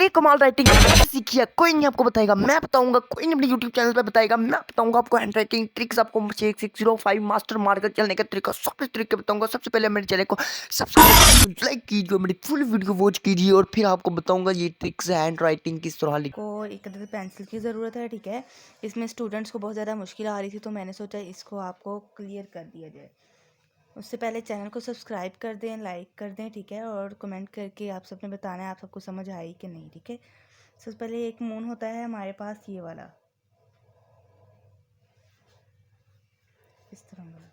इतनी कमाल राइटिंग सीखी है, कोई नहीं आपको बताएगा, मैं बताऊंगा, कोई नहीं अपने यूट्यूब चैनल पे बताएगा, मैं बताऊंगा आपको हैंड राइटिंग ट्रिक्स, आपको 60605 मास्टर मारकर चलने का तरीका, सब तरीके बताऊंगा। सबसे पहले मेरे चैनल को सब्सक्राइब लाइक कीजिए, मेरी फुल वीडियो वॉच कीजिए और फिर आपको बताऊंगा ये ट्रिक्स हैंड राइटिंग किस तरह लिख को एक अदद पेंसिल की ज़रूरत है, ठीक है। इसमें स्टूडेंट्स को बहुत ज़्यादा मुश्किल आ रही थी, तो मैंने सोचा इसको आपको क्लियर कर दिया जाए। उससे पहले चैनल को सब्सक्राइब कर दें, लाइक कर दें, ठीक है, और कमेंट करके आप सबने बताना है आप सबको समझ आई कि नहीं, ठीक है। सबसे पहले एक मून होता है हमारे पास ये वाला, इस तरह वाला,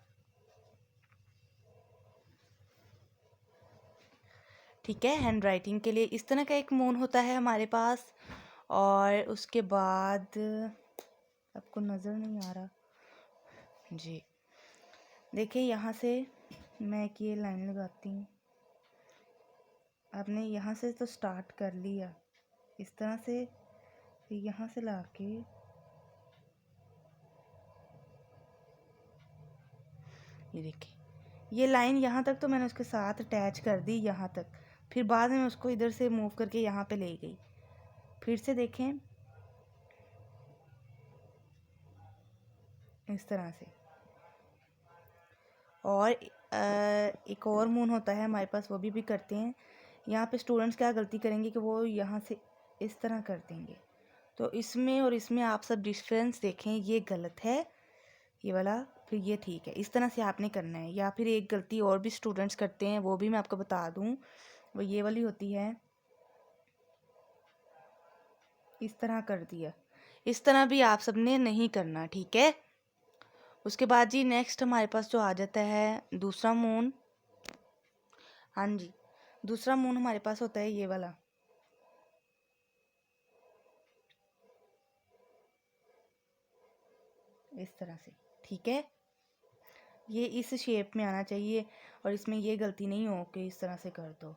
ठीक है। हैंड राइटिंग के लिए इस तरह का एक मून होता है हमारे पास। और उसके बाद आपको नज़र नहीं आ रहा जी, देखिए यहाँ से मैं एक ये लाइन लगाती हूँ। आपने यहाँ से तो स्टार्ट कर लिया इस तरह से, फिर यहाँ से लाके ये देखिए, ये लाइन यहाँ तक तो मैंने उसके साथ अटैच कर दी यहाँ तक, फिर बाद में उसको इधर से मूव करके यहाँ पे ले गई। फिर से देखें इस तरह से। और एक और मून होता है हमारे पास, वो भी करते हैं। यहाँ पे स्टूडेंट्स क्या गलती करेंगे कि वो यहाँ से इस तरह कर देंगे, तो इसमें और इसमें आप सब डिफरेंस देखें, ये गलत है ये वाला, फिर ये ठीक है। इस तरह से आपने करना है। या फिर एक गलती और भी स्टूडेंट्स करते हैं, वो भी मैं आपको बता दूँ, वो ये वाली होती है, इस तरह कर दिया। इस तरह भी आप सबने नहीं करना, ठीक है। उसके बाद जी नेक्स्ट हमारे पास जो आ जाता है दूसरा मून। हाँ जी, दूसरा मून हमारे पास होता है ये वाला, इस तरह से, ठीक है। ये इस शेप में आना चाहिए और इसमें ये गलती नहीं हो कि इस तरह से कर दो।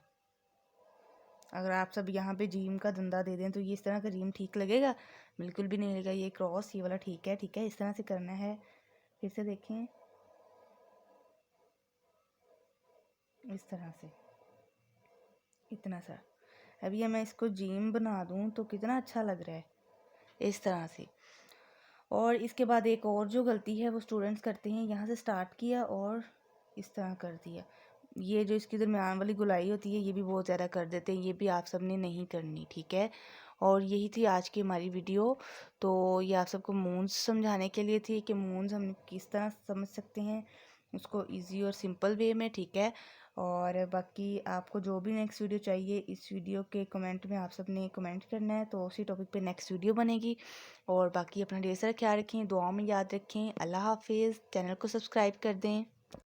अगर आप सब यहाँ पे जीम का धंधा दे दें तो ये इस तरह का जीम ठीक लगेगा? बिल्कुल भी नहीं लगेगा। ये क्रॉस ये वाला ठीक है, ठीक है, इस तरह से करना है। फिर से देखें, इस तरह से, इतना सा। अब ये मैं इसको जीम बना दूँ तो कितना अच्छा लग रहा है, इस तरह से। और इसके बाद एक और जो गलती है वो स्टूडेंट्स करते हैं, यहाँ से स्टार्ट किया और इस तरह कर दिया। ये जो इसकी दरमियान वाली गुलाई होती है ये भी बहुत ज़्यादा कर देते हैं, ये भी आप सब ने नहीं करनी, ठीक है। और यही थी आज की हमारी वीडियो। तो ये आप सबको मून्स समझाने के लिए थी कि मून्स हम किस तरह समझ सकते हैं उसको इजी और सिंपल वे में, ठीक है। और बाकी आपको जो भी नेक्स्ट वीडियो चाहिए इस वीडियो के कमेंट में आप सब ने कमेंट करना है, तो उसी टॉपिक पे नेक्स्ट वीडियो बनेगी। और बाकी अपना ढेर सारा ख्याल रखें, दुआ में याद रखें। अल्लाह हाफिज़। चैनल को सब्सक्राइब कर दें।